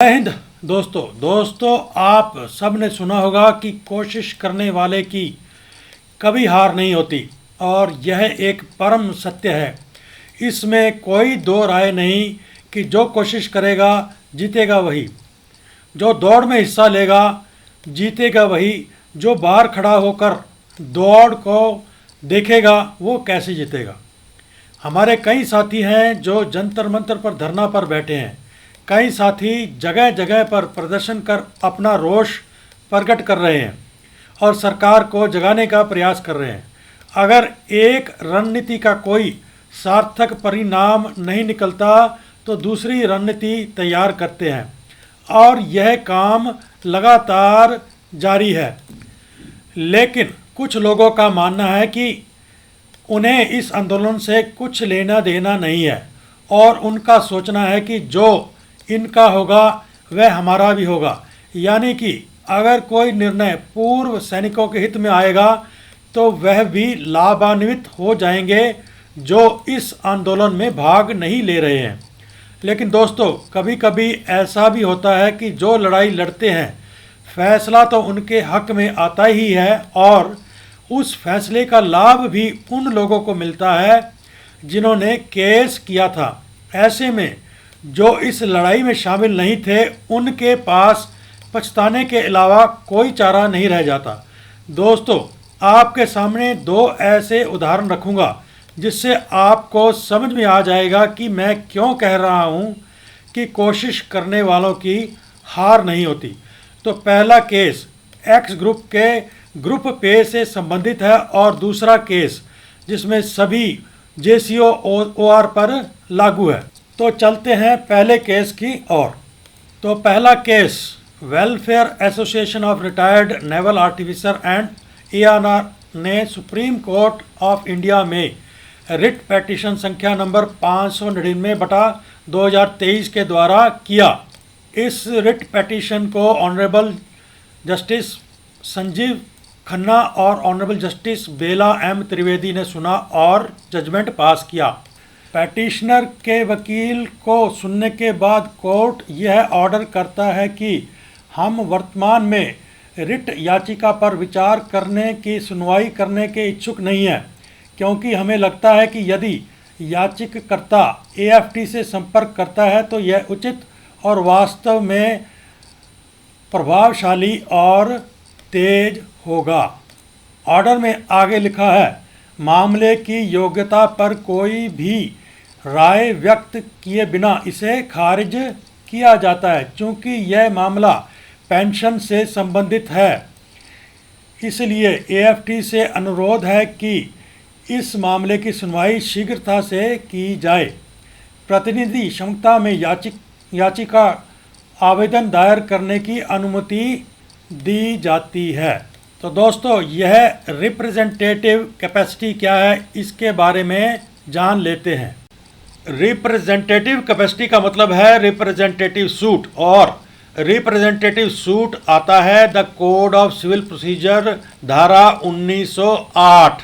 जय हिंद दोस्तों आप सब ने सुना होगा कि कोशिश करने वाले की कभी हार नहीं होती और यह एक परम सत्य है। इसमें कोई दो राय नहीं कि जो कोशिश करेगा जीतेगा वही, जो दौड़ में हिस्सा लेगा जीतेगा वही, जो बाहर खड़ा होकर दौड़ को देखेगा वो कैसे जीतेगा। हमारे कई साथी हैं जो जंतर मंतर पर धरना पर बैठे हैं, कई साथी जगह जगह पर प्रदर्शन कर अपना रोष प्रकट कर रहे हैं और सरकार को जगाने का प्रयास कर रहे हैं। अगर एक रणनीति का कोई सार्थक परिणाम नहीं निकलता तो दूसरी रणनीति तैयार करते हैं और यह काम लगातार जारी है। लेकिन कुछ लोगों का मानना है कि उन्हें इस आंदोलन से कुछ लेना देना नहीं है और उनका सोचना है कि जो इनका होगा वह हमारा भी होगा, यानी कि अगर कोई निर्णय पूर्व सैनिकों के हित में आएगा तो वह भी लाभान्वित हो जाएंगे जो इस आंदोलन में भाग नहीं ले रहे हैं। लेकिन दोस्तों, कभी कभी ऐसा भी होता है कि जो लड़ाई लड़ते हैं फैसला तो उनके हक में आता ही है और उस फैसले का लाभ भी उन लोगों को मिलता है जिन्होंने केस किया था। ऐसे में जो इस लड़ाई में शामिल नहीं थे उनके पास पछताने के अलावा कोई चारा नहीं रह जाता। दोस्तों, आपके सामने दो ऐसे उदाहरण रखूंगा जिससे आपको समझ में आ जाएगा कि मैं क्यों कह रहा हूं कि कोशिश करने वालों की हार नहीं होती। तो पहला केस एक्स ग्रुप के ग्रुप पे से संबंधित है और दूसरा केस जिसमें सभी JCOOR पर लागू है। तो चलते हैं पहले केस की ओर। तो पहला case welfare association of retired naval officer and ANR ने सुप्रीम कोर्ट ऑफ इंडिया में रिट पेटिशन संख्या नंबर 599/2023 के द्वारा किया। इस रिट पेटिशन को ऑनरेबल जस्टिस संजीव खन्ना और ऑनरेबल जस्टिस बेला M त्रिवेदी ने सुना और जजमेंट पास किया। पैटिशनर के वकील को सुनने के बाद कोर्ट यह ऑर्डर करता है कि हम वर्तमान में रिट याचिका पर विचार करने की सुनवाई करने के इच्छुक नहीं हैं, क्योंकि हमें लगता है कि यदि याचिकाकर्ता AFT से संपर्क करता है तो यह उचित और वास्तव में प्रभावशाली और तेज होगा। ऑर्डर में आगे लिखा है, मामले की योग्यता पर कोई भी राय व्यक्त किए बिना इसे खारिज किया जाता है। चूँकि यह मामला पेंशन से संबंधित है, इसलिए AFT से अनुरोध है कि इस मामले की सुनवाई शीघ्रता से की जाए। प्रतिनिधि क्षमता में याचिका आवेदन दायर करने की अनुमति दी जाती है। तो दोस्तों, यह रिप्रेजेंटेटिव कैपेसिटी क्या है इसके बारे में जान लेते हैं। रिप्रेजेंटेटिव कैपेसिटी का मतलब है रिप्रेजेंटेटिव सूट, और रिप्रेजेंटेटिव सूट आता है the code of civil procedure धारा 1908।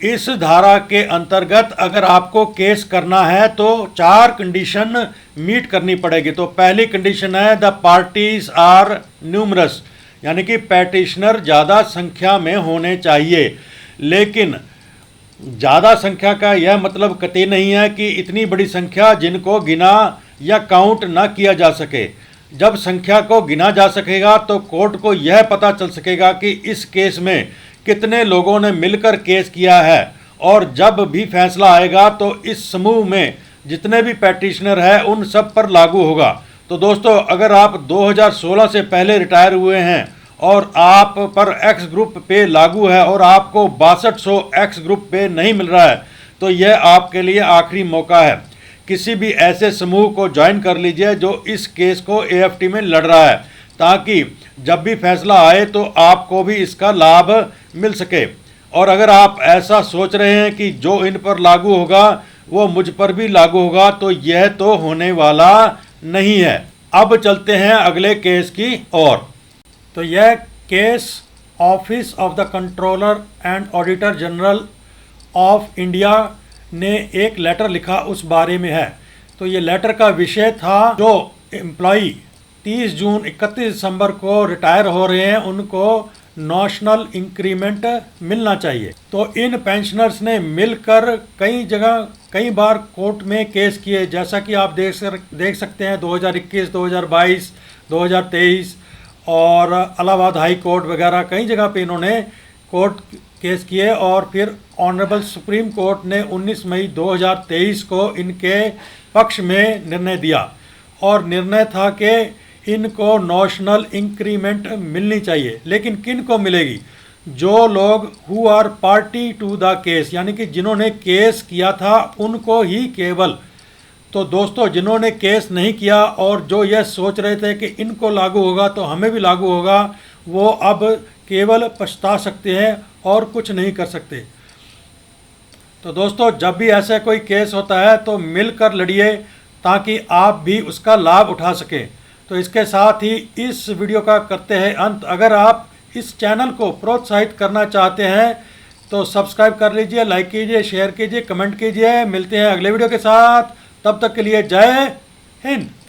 इस धारा के अंतर्गत अगर आपको केस करना है तो 4 कंडीशन मीट करनी पड़ेगी। तो पहली कंडीशन है द पार्टीज आर न्यूमरस, यानी कि पैटिशनर ज़्यादा संख्या में होने चाहिए। लेकिन ज़्यादा संख्या का यह मतलब कतई नहीं है कि इतनी बड़ी संख्या जिनको गिना या काउंट ना किया जा सके। जब संख्या को गिना जा सकेगा तो कोर्ट को यह पता चल सकेगा कि इस केस में कितने लोगों ने मिलकर केस किया है, और जब भी फैसला आएगा तो इस समूह में जितने भी पैटिशनर हैं उन सब पर लागू होगा। तो दोस्तों, अगर आप 2016 से पहले रिटायर हुए हैं और आप पर एक्स ग्रुप पे लागू है और आपको 6200 एक्स ग्रुप पे नहीं मिल रहा है तो यह आपके लिए आखिरी मौका है। किसी भी ऐसे समूह को ज्वाइन कर लीजिए जो इस केस को AFT में लड़ रहा है, ताकि जब भी फैसला आए तो आपको भी इसका लाभ मिल सके। और अगर आप ऐसा सोच रहे हैं कि जो इन पर लागू होगा वो मुझ पर भी लागू होगा, तो यह तो होने वाला नहीं है। अब चलते हैं अगले केस की ओर। तो यह case office of the controller and auditor general of India ने एक लेटर लिखा उस बारे में है। तो ये लेटर का विषय था जो एम्प्लॉई 30 जून 31 दिसंबर को रिटायर हो रहे हैं उनको नेशनल इंक्रीमेंट मिलना चाहिए। तो इन पेंशनर्स ने मिलकर कई जगह कई बार कोर्ट में केस किए, जैसा कि आप देख सकते हैं 2021, 2022, 2023 और इलाहाबाद हाई कोर्ट वगैरह कई जगह पे इन्होंने कोर्ट केस किए। और फिर ऑनरेबल सुप्रीम कोर्ट ने 19 मई 2023 को इनके पक्ष में निर्णय दिया और निर्णय था कि इनको नेशनल इंक्रीमेंट मिलनी चाहिए। लेकिन किन को मिलेगी? जो लोग who are party to the case, यानी कि जिन्होंने केस किया था उनको ही केवल। तो दोस्तों, जिन्होंने केस नहीं किया और जो यह सोच रहे थे कि इनको लागू होगा तो हमें भी लागू होगा, वो अब केवल पछता सकते हैं और कुछ नहीं कर सकते। तो दोस्तों, जब भी ऐसा कोई केस होता है तो मिलकर लड़िए ताकि आप भी उसका लाभ उठा सकें। तो इसके साथ ही इस वीडियो का करते हैं अंत। अगर आप इस चैनल को प्रोत्साहित करना चाहते हैं तो सब्सक्राइब कर लीजिए, लाइक कीजिए, शेयर कीजिए, कमेंट कीजिए। मिलते हैं अगले वीडियो के साथ, तब तक के लिए जय हिंद।